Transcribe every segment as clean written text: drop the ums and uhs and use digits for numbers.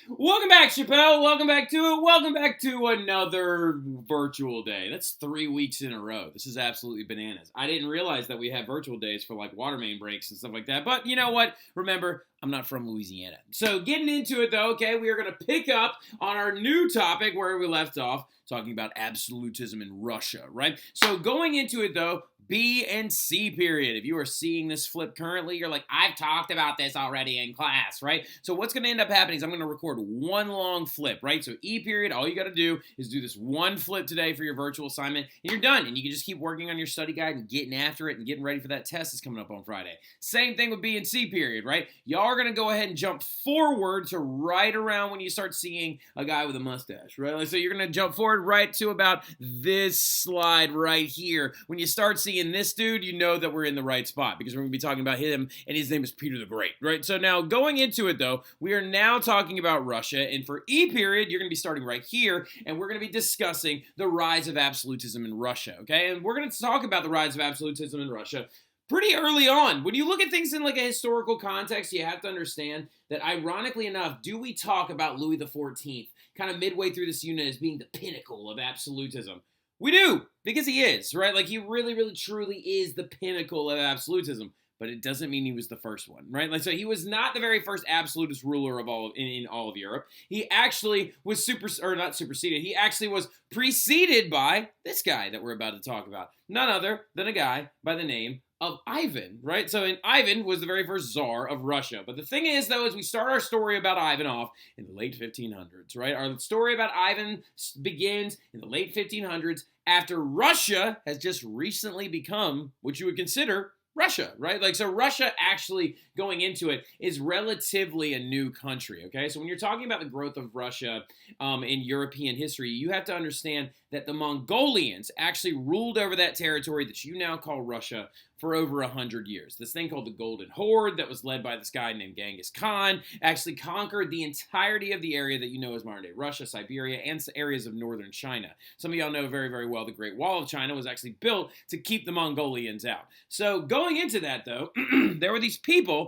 Welcome back, Chappelle. Welcome back to it. Welcome back to another virtual day. That's 3 weeks in a row. This is absolutely bananas. I didn't realize that we had virtual days for like water main breaks and stuff like that. But you know what? Remember, I'm not from Louisiana. So getting into it though, okay, we are going to pick up on our new topic where we left off, talking about absolutism in Russia, right? So going into it though, B and C period. If you are seeing this flip currently, you're like, I've talked about this already in class, right? So what's going to end up happening is I'm going to record one long flip, right? So E period, all you got to do is do this one flip today for your virtual assignment, and you're done. And you can just keep working on your study guide and getting after it and getting ready for that test that's coming up on Friday. Same thing with B and C period, right? Y'all are going to go ahead and jump forward to right around when you start seeing a guy with a mustache, right? So you're going to jump forward right to about this slide right here. When you start seeing this dude, you know that we're in the right spot because we're going to be talking about him, and his name is Peter the Great, right? So now going into it though, we are now talking about Russia, and for E period, you're going to be starting right here, and we're going to be discussing the rise of absolutism in Russia, okay? And we're going to talk about the rise of absolutism in Russia pretty early on. When you look at things in like a historical context, you have to understand that ironically enough, do we talk about Louis XIV kind of midway through this unit as being the pinnacle of absolutism? We do, because he is, right? Like he really, really, truly is the pinnacle of absolutism. But it doesn't mean he was the first one, right? Like, so he was not the very first absolutist ruler of in all of Europe. He actually was not superseded. He actually was preceded by this guy that we're about to talk about. None other than a guy by the name of Ivan, right? So Ivan was the very first Tsar of Russia. But the thing is, though, is we start our story about Ivan off in the late 1500s, right? Our story about Ivan begins in the late 1500s after Russia has just recently become what you would consider Russia, right? Like, so Russia actually going into it is relatively a new country, okay? So when you're talking about the growth of Russia in European history, you have to understand that the Mongolians actually ruled over that territory that you now call Russia for over 100 years. This thing called the Golden Horde that was led by this guy named Genghis Khan actually conquered the entirety of the area that you know as modern-day Russia, Siberia, and areas of northern China. Some of y'all know very, very well the Great Wall of China was actually built to keep the Mongolians out. So going into that, though, there were these people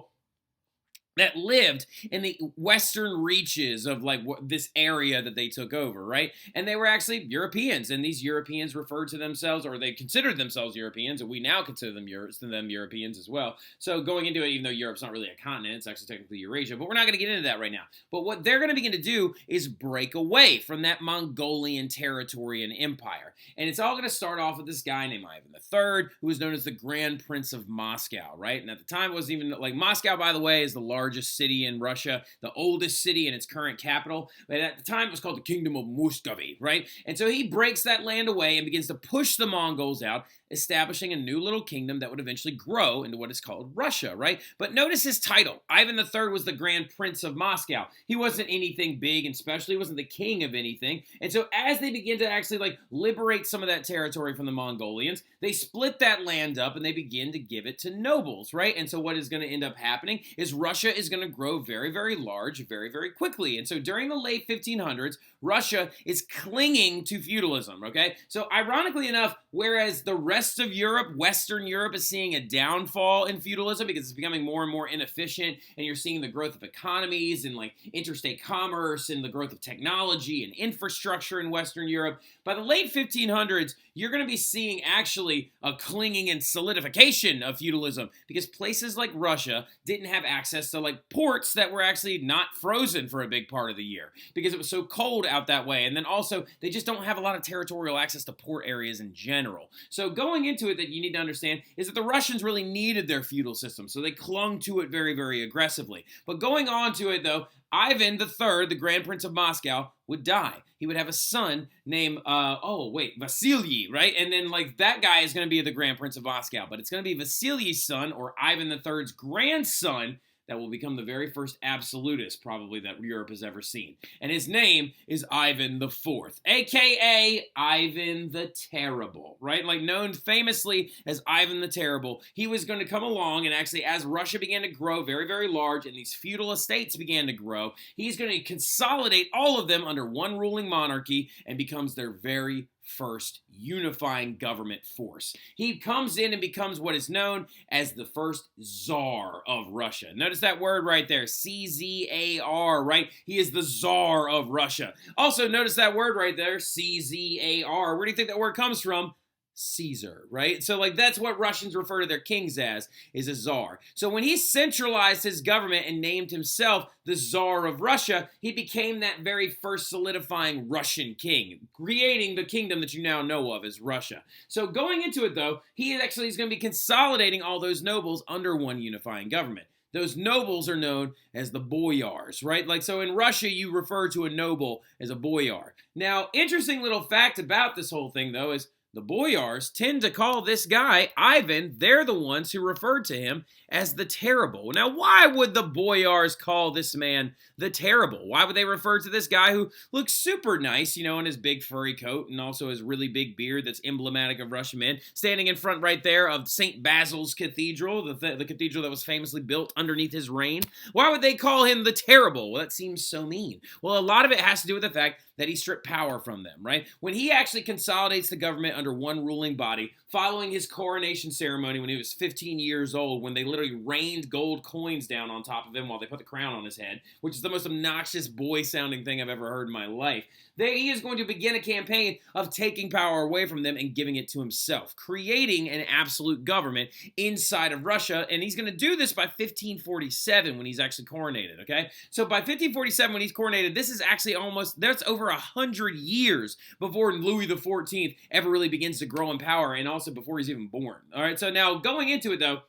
that lived in the western reaches of like this area that they took over, right? And they were actually Europeans, and these Europeans referred to themselves, or they considered themselves Europeans, and we now consider them Europeans as well. So going into it, even though Europe's not really a continent, it's actually technically Eurasia, but we're not going to get into that right now. But what they're going to begin to do is break away from that Mongolian territory and empire. And it's all going to start off with this guy named Ivan III, who was known as the Grand Prince of Moscow, right? And at the time, it wasn't even, like, Moscow, by the way, is the largest city in Russia, the oldest city in its current capital. But at the time, it was called the Kingdom of Muscovy, right? And so he breaks that land away and begins to push the Mongols out, establishing a new little kingdom that would eventually grow into what is called Russia, right? But notice his title. Ivan III was the Grand Prince of Moscow. He wasn't anything big and special. He wasn't the king of anything. And so as they begin to actually like liberate some of that territory from the Mongolians, they split that land up and they begin to give it to nobles, right? And so what is going to end up happening is Russia is going to grow very, very large very, very quickly. And so during the late 1500s, Russia is clinging to feudalism, okay? So ironically enough, whereas the rest of Europe, Western Europe, is seeing a downfall in feudalism because it's becoming more and more inefficient, and you're seeing the growth of economies and like interstate commerce and the growth of technology and infrastructure in Western Europe, by the late 1500s, you're going to be seeing actually a clinging and solidification of feudalism because places like Russia didn't have access to like ports that were actually not frozen for a big part of the year because it was so cold out that way. And then also, they just don't have a lot of territorial access to port areas in general. So going into it, that you need to understand is that the Russians really needed their feudal system, so they clung to it very, very aggressively. But going on to it, though, Ivan III, the Grand Prince of Moscow, would die. He would have a son named, Vasily, right? And then, like, that guy is going to be the Grand Prince of Moscow. But it's going to be Vasily's son, or Ivan III's grandson, that will become the very first absolutist, probably, that Europe has ever seen. And his name is Ivan IV, a.k.a. Ivan the Terrible, right? Like, known famously as Ivan the Terrible. He was going to come along, and actually, as Russia began to grow very, very large, and these feudal estates began to grow, he's going to consolidate all of them under one ruling monarchy, and becomes their very first unifying government force. He comes in and becomes what is known as the first Tsar of Russia. Notice that word right there, C-Z-A-R, right? He is the Tsar of Russia. Also, notice that word right there, C-Z-A-R. Where do you think that word comes from? Caesar, right? So like that's what Russians refer to their kings as, is a czar. So when he centralized his government and named himself the Tsar of Russia, he became that very first solidifying Russian king, creating the kingdom that you now know of as Russia. So going into it though, he actually is going to be consolidating all those nobles under one unifying government. Those nobles are known as the boyars, right? Like, so in Russia, you refer to a noble as a boyar. Now, interesting little fact about this whole thing, though, is the boyars tend to call this guy, Ivan, they're the ones who referred to him as the Terrible. Now, why would the boyars call this man the Terrible? Why would they refer to this guy who looks super nice, you know, in his big furry coat and also his really big beard that's emblematic of Russian men, standing in front right there of St. Basil's Cathedral, the cathedral that was famously built underneath his reign? Why would they call him the Terrible? Well, that seems so mean. Well, a lot of it has to do with the fact that he stripped power from them, right? When he actually consolidates the government under one ruling body, following his coronation ceremony when he was 15 years old, when they literally rained gold coins down on top of him while they put the crown on his head, which is the most obnoxious boy-sounding thing I've ever heard in my life, he is going to begin a campaign of taking power away from them and giving it to himself, creating an absolute government inside of Russia, and he's going to do this by 1547 when he's actually coronated, okay? So by 1547 when he's coronated, this is actually that's over 100 years before Louis XIV ever really begins to grow in power, and also before he's even born, all right? So now going into it though,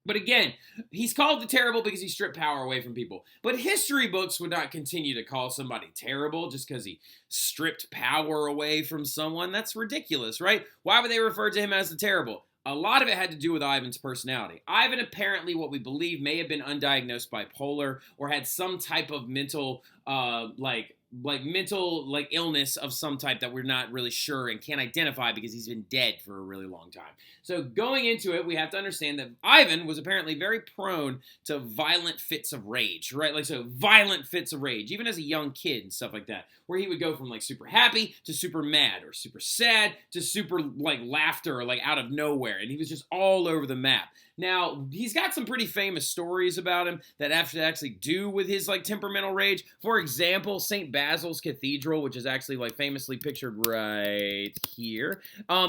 but again, he's called the Terrible because he stripped power away from people. But history books would not continue to call somebody terrible just because he stripped power away from someone. That's ridiculous, right? Why would they refer to him as the Terrible? A lot of it had to do with Ivan's personality. Ivan apparently, what we believe, may have been undiagnosed bipolar or had some type of mental, mental illness of some type that we're not really sure and can't identify because he's been dead for a really long time. So going into it, we have to understand that Ivan was apparently very prone to violent fits of rage, right? Like, so violent fits of rage, even as a young kid and stuff like that, where he would go from like super happy to super mad or super sad to super like laughter or like out of nowhere. And he was just all over the map. Now, he's got some pretty famous stories about him that have to actually do with his like temperamental rage. For example, St. Basil's Cathedral, which is actually like famously pictured right here,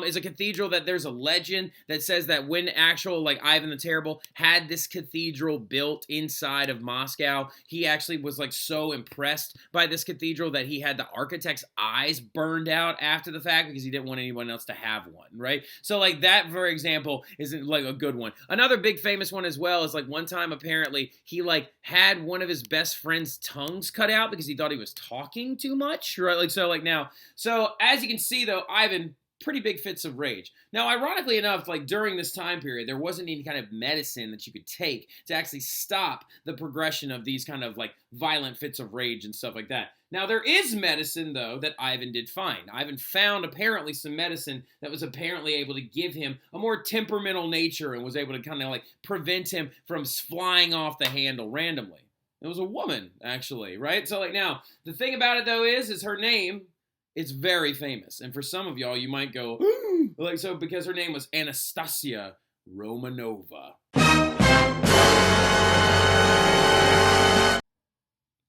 is a cathedral that there's a legend that says that when actual like Ivan the Terrible had this cathedral built inside of Moscow, he actually was like so impressed by this cathedral that he had the architect's eyes burned out after the fact because he didn't want anyone else to have one, right? So like that, for example, isn't like a good one. Another big famous one as well is like one time apparently he like had one of his best friend's tongues cut out because he thought he was talking too much, right? Like so like now, so as you can see though, Ivan, pretty big fits of rage. Now, ironically enough, like during this time period, there wasn't any kind of medicine that you could take to actually stop the progression of these kind of like violent fits of rage and stuff like that. Now, there is medicine, though, that Ivan did find. Ivan found apparently some medicine that was apparently able to give him a more temperamental nature and was able to kind of like prevent him from flying off the handle randomly. It was a woman, actually, right? So like now, the thing about it, though, is her name, it's very famous. And for some of y'all, you might go, like, so because her name was Anastasia Romanova.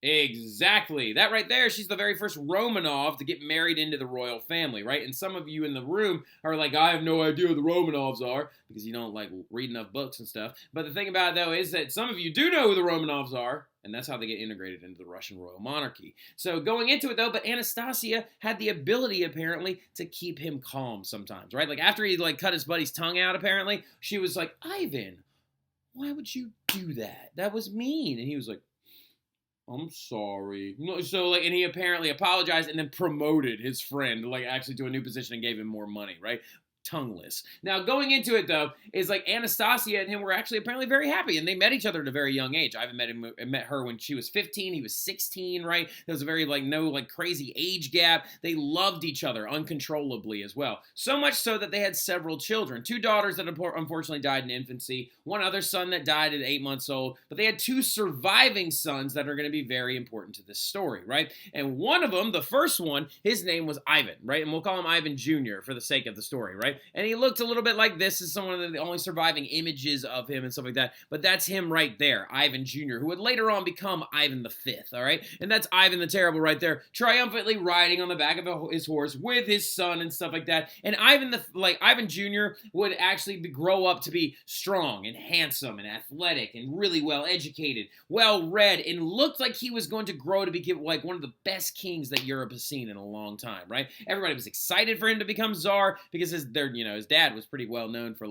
Exactly. That right there, she's the very first Romanov to get married into the royal family, right? And some of you in the room are like, I have no idea who the Romanovs are because you don't like read enough books and stuff. But the thing about it, though, is that some of you do know who the Romanovs are, and that's how they get integrated into the Russian royal monarchy. So going into it, though, but Anastasia had the ability, apparently, to keep him calm sometimes, right? Like after he like cut his buddy's tongue out, apparently, she was like, Ivan, why would you do that? That was mean. And he was like, I'm sorry. So, like, and he apparently apologized and then promoted his friend, like, actually to a new position and gave him more money, right? tongueless. Now, going into it though, is like Anastasia and him were actually apparently very happy, and they met each other at a very young age. Ivan met her when she was 15. He was 16, right? There was a very no crazy age gap. They loved each other uncontrollably as well. So much so that they had several children. 2 daughters that unfortunately died in infancy. One other son that died at 8 months old. But they had 2 surviving sons that are going to be very important to this story, right? And one of them, the first one, his name was Ivan, right? And we'll call him Ivan Jr. for the sake of the story, right? And he looked a little bit like this. Is one of the only surviving images of him and stuff like that. But that's him right there, Ivan Jr., who would later on become Ivan V, all right? And that's Ivan the Terrible right there, triumphantly riding on the back of his horse with his son and stuff like that. And Ivan Jr. would actually grow up to be strong and handsome and athletic and really well educated, well read, and looked like he was going to grow to be like one of the best kings that Europe has seen in a long time, right? Everybody was excited for him to become czar because his dad was pretty well known for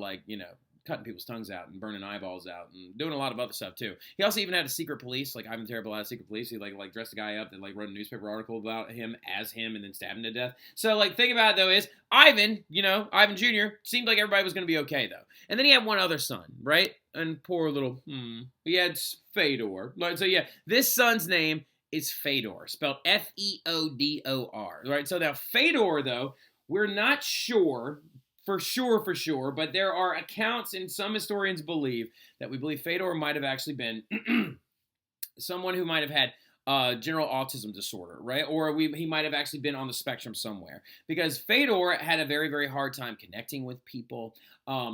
cutting people's tongues out and burning eyeballs out and doing a lot of other stuff too. He also even had a secret police, like Ivan the Terrible had a secret police. He dressed a guy up and wrote a newspaper article about him as him and then stabbed him to death. So thing about it though is Ivan Jr. seemed like everybody was going to be okay though. And then he had one other son, right? And poor little, he had Fedor. So yeah, this son's name is Fedor, spelled Feodor, right? So now Fedor though, we're not sure for sure, but there are accounts, and some historians believe Fedor might have actually been someone who might have had general autism disorder, right? Or he might have actually been on the spectrum somewhere, because Fedor had a very, very hard time connecting with people.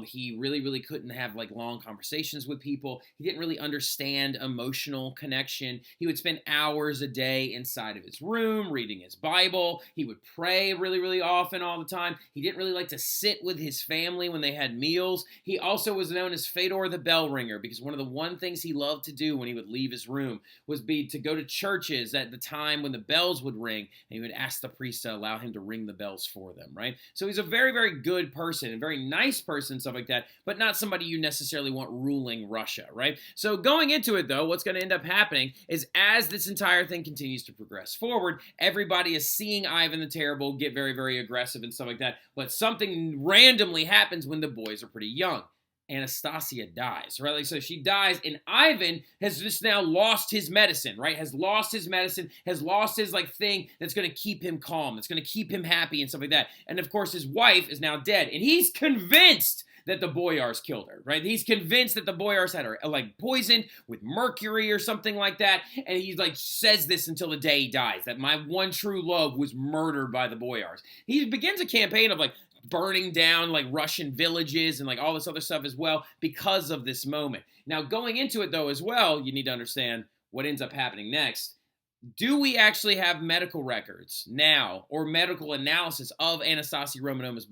He really couldn't have long conversations with people. He didn't really understand emotional connection. He would spend hours a day inside of his room reading his Bible. He would pray really often all the time. He didn't really like to sit with his family when they had meals. He also was known as Fedor the bell ringer, because one of the things he loved to do when he would leave his room was to go to churches at the time when the bells would ring, and he would ask the priest to allow him to ring the bells for them, right? So he's a very, very good person, a very nice person, stuff like that, but not somebody you necessarily want ruling Russia, right? So going into it, though, what's going to end up happening is as this entire thing continues to progress forward, everybody is seeing Ivan the Terrible get very, very aggressive and stuff like that, but something randomly happens when the boys are pretty young. Anastasia dies, right? So she dies, and Ivan has just now lost his medicine, right? Has lost his thing that's going to keep him calm, that's going to keep him happy and stuff like that. And of course, his wife is now dead, and he's convinced that the Boyars killed her, right? He's convinced that the Boyars had her poisoned with mercury or something like that, and he says this until the day he dies, that my one true love was murdered by the Boyars. He begins a campaign of burning down Russian villages and all this other stuff as well because of this moment. Now, going into it though as well, you need to understand what ends up happening next. Do we actually have medical records now or medical analysis of Anastasia Romanova's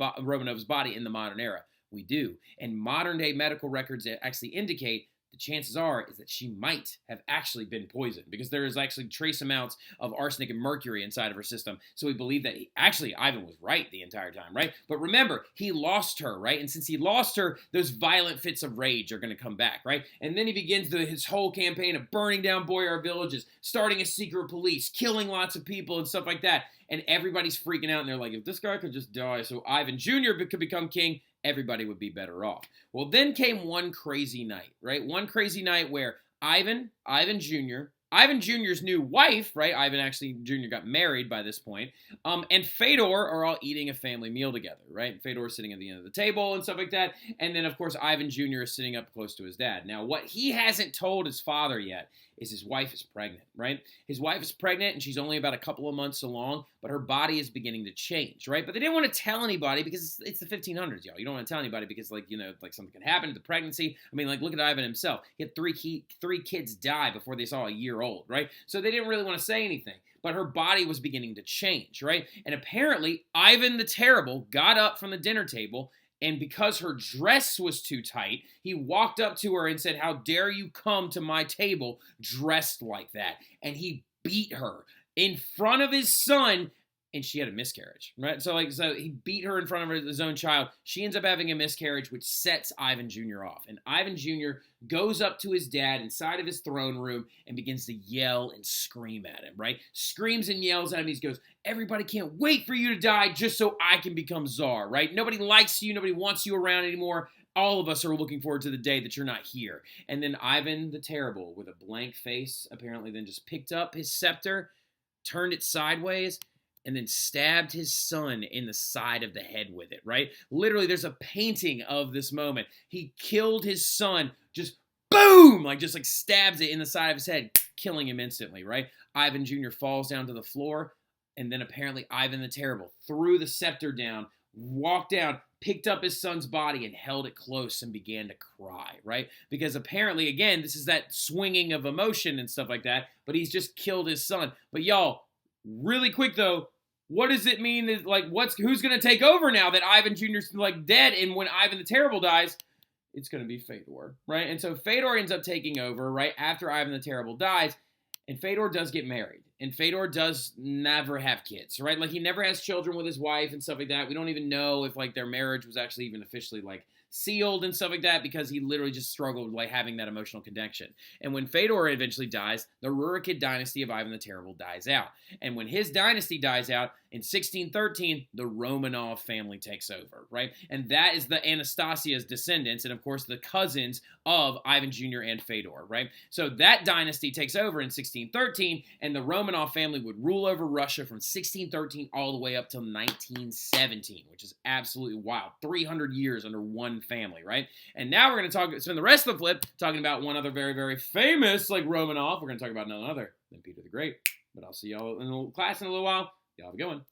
body in the modern era? We do. And modern day medical records actually indicate the chances are is that she might have actually been poisoned, because there is actually trace amounts of arsenic and mercury inside of her system. So we believe that Ivan was right the entire time, right? But remember, he lost her, right? And since he lost her, those violent fits of rage are going to come back, right? And then he begins his whole campaign of burning down boyar villages, starting a secret police, killing lots of people and stuff like that. And everybody's freaking out, and they're like, if this guy could just die so Ivan Jr. could become king, everybody would be better off. Well, then came one crazy night, right? One crazy night where Ivan Jr.'s new wife, right? Ivan actually Jr. got married by this point, and Fedor are all eating a family meal together, right? Fedor's sitting at the end of the table and stuff like that, and then, of course, Ivan Jr. is sitting up close to his dad. Now, what he hasn't told his father yet is his wife is pregnant, right? His wife is pregnant, and she's only about a couple of months along, but her body is beginning to change, right? But they didn't want to tell anybody because it's the 1500s, y'all. You don't want to tell anybody because, something could happen to the pregnancy. I mean, look at Ivan himself. He had three kids die before they saw a year old, right? So they didn't really want to say anything. But her body was beginning to change, right? And apparently, Ivan the Terrible got up from the dinner table, and because her dress was too tight, he walked up to her and said, "How dare you come to my table dressed like that?" And he beat her in front of his son and she had a miscarriage, right? So he beat her in front of his own child. She ends up having a miscarriage, which sets Ivan Jr. off. And Ivan Jr. goes up to his dad inside of his throne room and begins to yell and scream at him, right? Screams and yells at him. He goes, everybody can't wait for you to die just so I can become czar, right? Nobody likes you. Nobody wants you around anymore. All of us are looking forward to the day that you're not here. And then Ivan the Terrible, with a blank face, apparently then just picked up his scepter, turned it sideways, and then stabbed his son in the side of the head with it, right? Literally, there's a painting of this moment. He killed his son, just boom, just stabs it in the side of his head, killing him instantly, right? Ivan Jr. falls down to the floor, and then apparently Ivan the Terrible threw the scepter down, walked down, picked up his son's body and held it close and began to cry, right? Because apparently, again, this is that swinging of emotion and stuff like that, but he's just killed his son. But y'all, really quick though, what does it mean that, who's going to take over now that Ivan Jr.'s dead, and when Ivan the Terrible dies, it's going to be Fedor, right? And so Fedor ends up taking over right after Ivan the Terrible dies, and Fedor does get married. And Fedor does never have kids, right? He never has children with his wife and stuff like that. We don't even know if, their marriage was actually even officially, sealed and stuff like that, because he literally just struggled, having that emotional connection. And when Fedor eventually dies, the Rurikid dynasty of Ivan the Terrible dies out. And when his dynasty dies out, in 1613, the Romanov family takes over, right? And that is the Anastasia's descendants, and of course the cousins of Ivan Jr. and Fedor, right? So that dynasty takes over in 1613, and the Romanov family would rule over Russia from 1613 all the way up till 1917, which is absolutely wild. 300 years under one family, right? And now we're going to spend the rest of the flip talking about one other very, very famous, Romanov. We're going to talk about none other than Peter the Great. But I'll see y'all in the class in a little while. Y'all have a good one.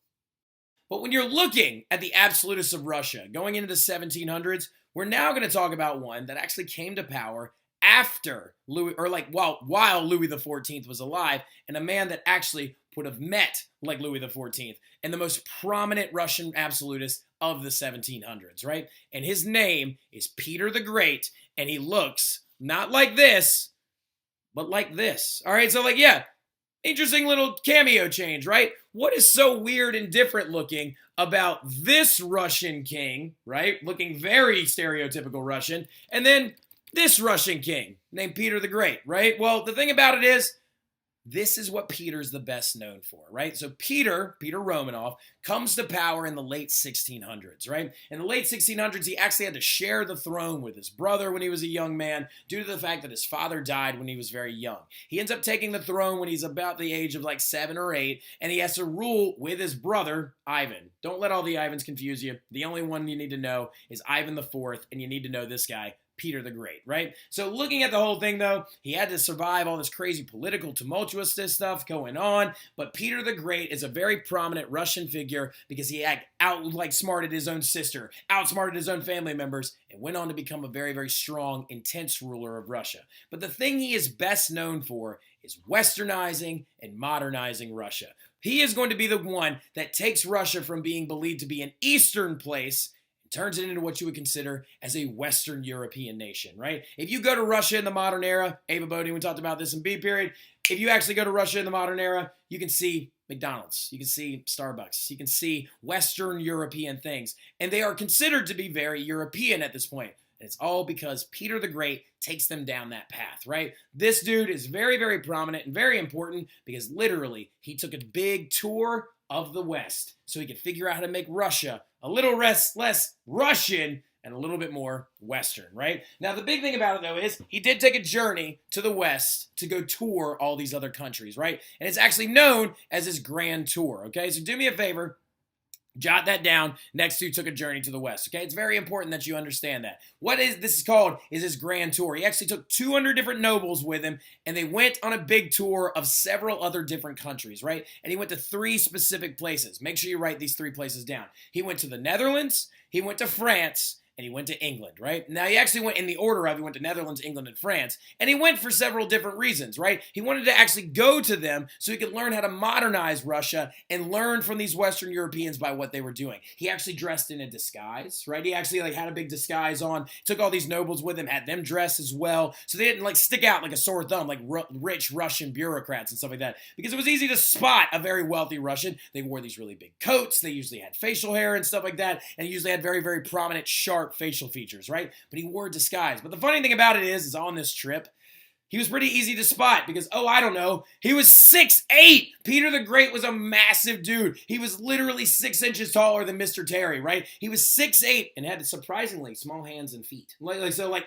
But when you're looking at the absolutists of Russia going into the 1700s, we're now going to talk about one that actually came to power after Louis, while Louis XIV was alive, and a man that actually would have met Louis XIV, and the most prominent Russian absolutist of the 1700s, right? And his name is Peter the Great, and he looks not like this, but like this. All right, so interesting little cameo change, right? What is so weird and different looking about this Russian king, right? Looking very stereotypical Russian, and then this Russian king named Peter the Great, right? Well, the thing about it is, this is what Peter's the best known for, right? So Peter Romanov, comes to power in the late 1600s, right? In the late 1600s, he actually had to share the throne with his brother when he was a young man due to the fact that his father died when he was very young. He ends up taking the throne when he's about the age of 7 or 8, and he has to rule with his brother, Ivan. Don't let all the Ivans confuse you. The only one you need to know is Ivan IV, and you need to know this guy, Peter the Great, right? So looking at the whole thing, though, he had to survive all this crazy political tumultuousness stuff going on, but Peter the Great is a very prominent Russian figure because he outsmarted his own sister, outsmarted his own family members, and went on to become a very, very strong, intense ruler of Russia. But the thing he is best known for is westernizing and modernizing Russia. He is going to be the one that takes Russia from being believed to be an Eastern place, turns it into what you would consider as a Western European nation, right? If you go to Russia in the modern era, Ava Bodine, we talked about this in B period, if you actually go to Russia in the modern era, you can see McDonald's, you can see Starbucks, you can see Western European things, and they are considered to be very European at this point. And it's all because Peter the Great takes them down that path, right? This dude is very, very prominent and very important because literally he took a big tour of the West so he could figure out how to make Russia a little less Russian and a little bit more Western, right? Now, the big thing about it, though, is he did take a journey to the West to go tour all these other countries, right? And it's actually known as his Grand Tour, okay? So do me a favor. Jot that down next to took a journey to the West, okay? It's very important that you understand that. What this is called is his Grand Tour. He actually took 200 different nobles with him, and they went on a big tour of several other different countries, right? And he went to 3 specific places. Make sure you write these 3 places down. He went to the Netherlands, he went to France, and he went to England, right? Now, he actually went in the order of, he went to Netherlands, England, and France, and he went for several different reasons, right? He wanted to actually go to them so he could learn how to modernize Russia and learn from these Western Europeans by what they were doing. He actually dressed in a disguise, right? He actually had a big disguise on, took all these nobles with him, had them dress as well, so they didn't stick out like a sore thumb like rich Russian bureaucrats and stuff like that, because it was easy to spot a very wealthy Russian. They wore these really big coats, they usually had facial hair and stuff like that, and he usually had very, very prominent, sharp facial features, right? But he wore a disguise. But the funny thing about it is on this trip, he was pretty easy to spot because, I don't know, he was 6'8". Peter the Great was a massive dude. He was literally 6 inches taller than Mr. Terry, right? He was 6'8" and had surprisingly small hands and feet.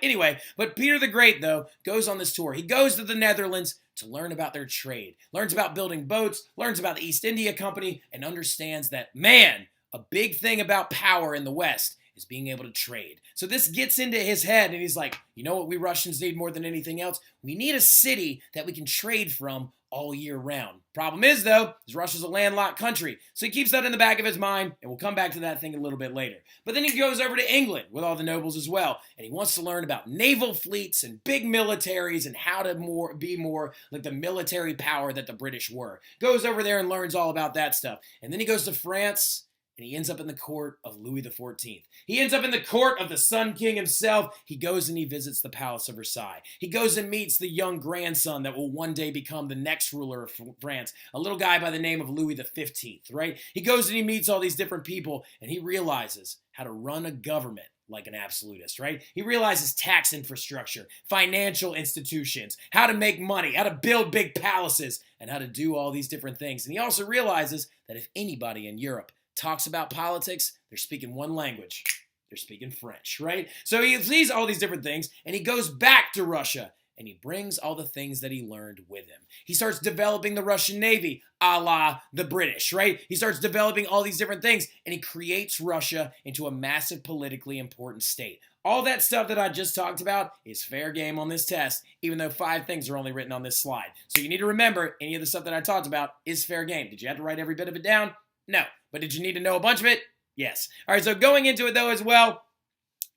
Anyway, but Peter the Great, though, goes on this tour. He goes to the Netherlands to learn about their trade, learns about building boats, learns about the East India Company, and understands that, man, a big thing about power in the West is being able to trade. So this gets into his head, and he's like, you know what we Russians need more than anything else? We need a city that we can trade from all year round. Problem is, though, is Russia's a landlocked country, so he keeps that in the back of his mind, and we'll come back to that thing a little bit later. But then he goes over to England with all the nobles as well, and he wants to learn about naval fleets and big militaries and how to be more like the military power that the British were. Goes over there and learns all about that stuff. And then he goes to France, and he ends up in the court of Louis XIV. He ends up in the court of the Sun King himself. He goes and he visits the Palace of Versailles. He goes and meets the young grandson that will one day become the next ruler of France, a little guy by the name of Louis XV, right? He goes and he meets all these different people, and he realizes how to run a government like an absolutist, right? He realizes tax infrastructure, financial institutions, how to make money, how to build big palaces, and how to do all these different things. And he also realizes that if anybody in Europe talks about politics, they're speaking one language. They're speaking French, right? So he sees all these different things, and he goes back to Russia, and he brings all the things that he learned with him. He starts developing the Russian Navy, a la the British, right? He starts developing all these different things, and he creates Russia into a massive politically important state. All that stuff that I just talked about is fair game on this test, even though 5 things are only written on this slide. So you need to remember, any of the stuff that I talked about is fair game. Did you have to write every bit of it down? No. But did you need to know a bunch of it? Yes. All right, so going into it, though, as well,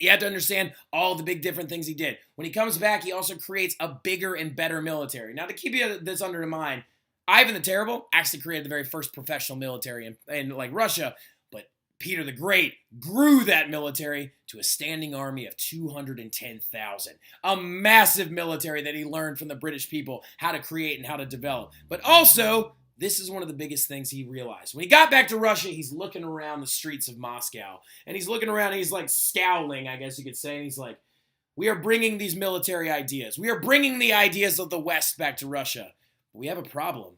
you have to understand all the big different things he did. When he comes back, he also creates a bigger and better military. Now, to keep this under mind, Ivan the Terrible actually created the very first professional military in Russia, but Peter the Great grew that military to a standing army of 210,000. A massive military that he learned from the British people how to create and how to develop. But also, this is one of the biggest things he realized. When he got back to Russia, he's looking around the streets of Moscow. And he's looking around and he's scowling, I guess you could say. And he's like, we are bringing these military ideas. We are bringing the ideas of the West back to Russia. But we have a problem.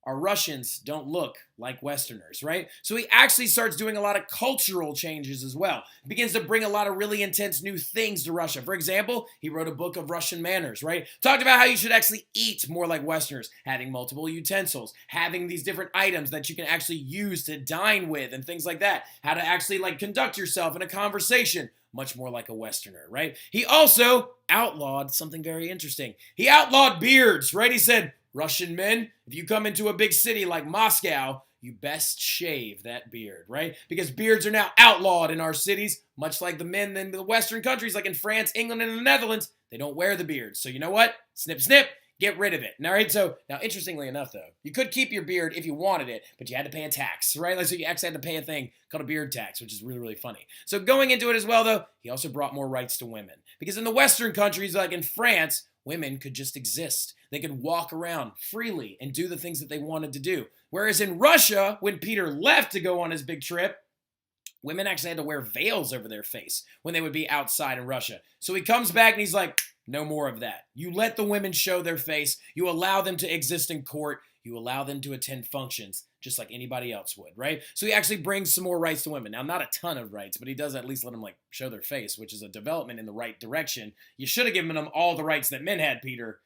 Our Russians don't look like Westerners, right? So he actually starts doing a lot of cultural changes as well. He begins to bring a lot of really intense new things to Russia. For example, he wrote a book of Russian manners, right? Talked about how you should actually eat more like Westerners, having multiple utensils, having these different items that you can actually use to dine with and things like that. How to actually conduct yourself in a conversation much more like a Westerner, right? He also outlawed something very interesting. He outlawed beards, right? He said, Russian men, if you come into a big city like Moscow, you best shave that beard, right? Because beards are now outlawed in our cities, much like the men in the Western countries, like in France, England, and the Netherlands. They don't wear the beards. So you know what? Snip, snip, get rid of it. All right, so now interestingly enough, though, you could keep your beard if you wanted it, but you had to pay a tax, right? So you actually had to pay a thing called a beard tax, which is really, really funny. So going into it as well, though, he also brought more rights to women. Because in the Western countries, like in France, women could just exist. They could walk around freely and do the things that they wanted to do. Whereas in Russia, when Peter left to go on his big trip, women actually had to wear veils over their face when they would be outside in Russia. So he comes back and he's like, no more of that. You let the women show their face. You allow them to exist in court. You allow them to attend functions just like anybody else would, right? So he actually brings some more rights to women. Now, not a ton of rights, but he does at least let them show their face, which is a development in the right direction. You should have given them all the rights that men had, Peter.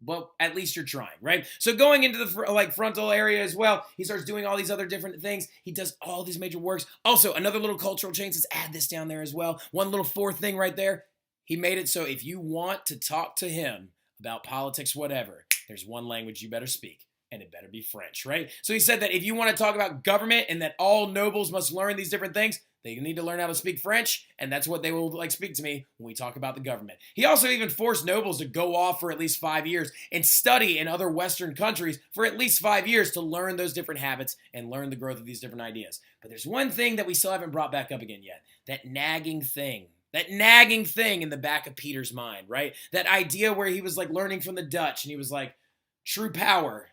But at least you're trying, right? So going into the frontal area as well, he starts doing all these other different things. He does all these major works. Also, another little cultural change. Let's add this down there as well. One little fourth thing right there. He made it so if you want to talk to him about politics, whatever, there's one language you better speak. and it better be French, right? So he said that if you want to talk about government and that all nobles must learn these different things, they need to learn how to speak French, and that's what they will speak to me when we talk about the government. He also even forced nobles to go off for at least 5 years and study in other Western countries for at least 5 years to learn those different habits and learn the growth of these different ideas. But there's one thing that we still haven't brought back up again yet, that nagging thing. That nagging thing in the back of Peter's mind, right? That idea where he was learning from the Dutch and he was like, true power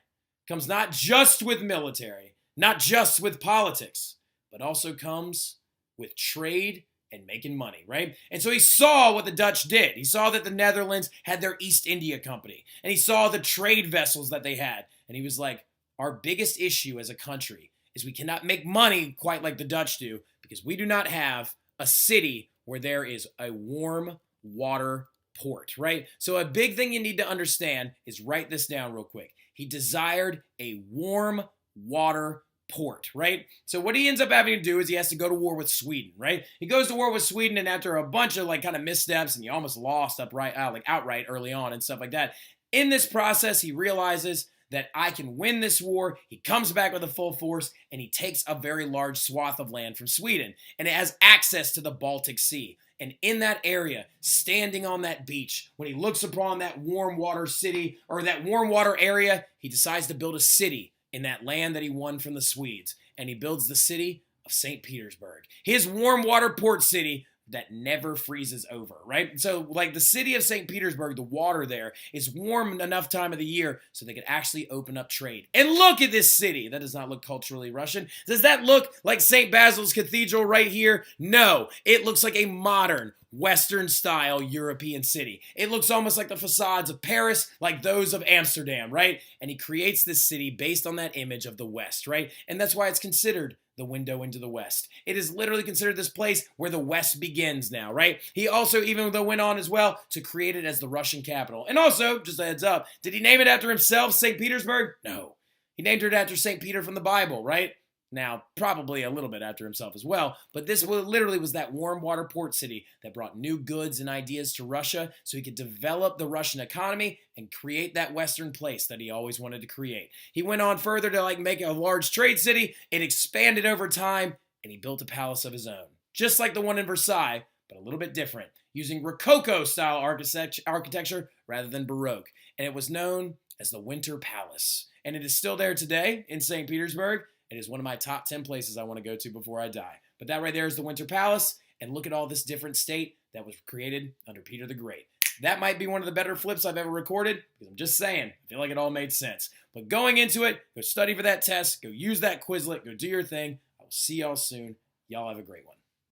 comes not just with military, not just with politics, but also comes with trade and making money, right? And so he saw what the Dutch did. He saw that the Netherlands had their East India Company, and he saw the trade vessels that they had. And he was like, our biggest issue as a country is we cannot make money quite like the Dutch do because we do not have a city where there is a warm water port, right? So a big thing you need to understand is write this down real quick. He desired a warm water port, right? So what he ends up having to do is he has to go to war with Sweden, right? He goes to war with Sweden, and after a bunch of kind of missteps, and he almost lost outright early on and stuff like that. In this process, he realizes that I can win this war. He comes back with a full force, and he takes a very large swath of land from Sweden, and it has access to the Baltic Sea. And in that area, standing on that beach, when he looks upon that warm water city or that warm water area, he decides to build a city in that land that he won from the Swedes. And he builds the city of St. Petersburg, his warm water port city that never freezes over, right? So the city of St. Petersburg, the water there is warm enough time of the year so they could actually open up trade. And look at this city. That does not look culturally Russian. Does that look like St. Basil's Cathedral right here? No, it looks like a modern Western style European city. It looks almost like the facades of Paris, like those of Amsterdam, right? And he creates this city based on that image of the West, right? And that's why it's considered the window into the West. It is literally considered this place where the West begins now, right? He also even went on as well to create it as the Russian capital. And also, just a heads up, did he name it after himself, St. Petersburg? No. He named it after St. Peter from the Bible, right? Now, probably a little bit after himself as well, but this literally was that warm water port city that brought new goods and ideas to Russia so he could develop the Russian economy and create that Western place that he always wanted to create. He went on further to make a large trade city. It expanded over time, and he built a palace of his own, just like the one in Versailles, but a little bit different, using Rococo-style architecture rather than Baroque, and it was known as the Winter Palace. And it is still there today in St. Petersburg. It is one of my top 10 places I want to go to before I die. But that right there is the Winter Palace, and look at all this different state that was created under Peter the Great. That might be one of the better flips I've ever recorded, because I'm just saying, I feel like it all made sense. But going into it, go study for that test, go use that Quizlet, go do your thing. I will see y'all soon. Y'all have a great one.